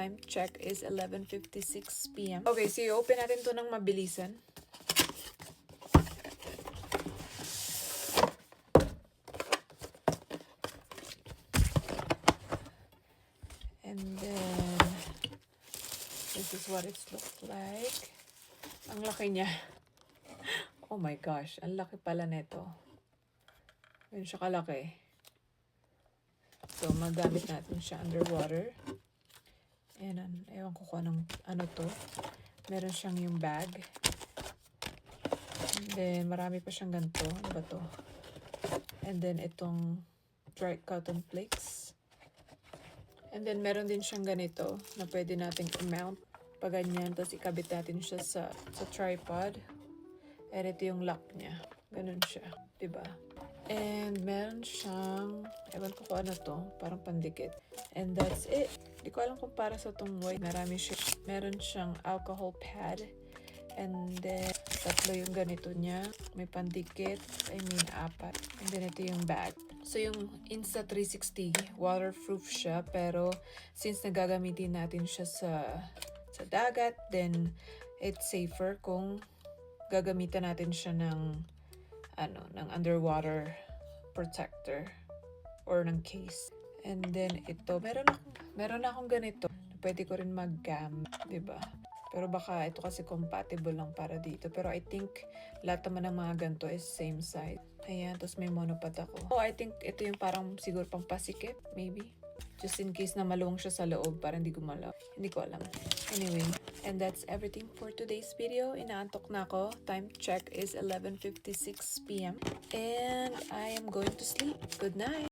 Time check is 11:56 p.m. Okay, so i-open natin to ng mabilisan. And then, this is what it's looked like. Ang laki niya. Oh my gosh, ang laki pala nito. Yun siya kalaki. So, magamit natin siya underwater. And ewan ko kung ano to. Meron siyang yung bag. And then, marami pa siyang ganito. Ano ba to? And then, itong dry cotton flakes. And then, meron din siyang ganito na pwede nating i-mount. Pag ganyan, tapos ikabit natin siya sa tripod. And ito yung lock niya. Ganun siya. Diba? And meron siyang, ewan ko kung ano to, parang pandikit. And that's it. Di ko alam kung para sa tong white. Meron siyang alcohol pad. And then, 3 yung ganito niya. May pandikit. I mean, 4. And then, ito yung bag. So, yung Insta360, waterproof siya. Pero, since nagagamitin natin siya sa dagat, then, it's safer kung gagamitan natin siya ng underwater protector or ng case. And then ito, meron akong ganito. Pwede ko rin mag-gamit, 'di ba? Pero baka ito kasi compatible lang para dito. Pero I think lahat naman ng mga ganito is same size. Ayan, tapos may monopod ako. Oh, I think ito yung parang siguro pang pasikip, maybe. Just in case na maluwang siya sa loob para hindi gumalaw. Hindi ko alam. Anyway, and that's everything for today's video. Inaantok na ako. Time check is 11:56 p.m. And I am going to sleep. Good night!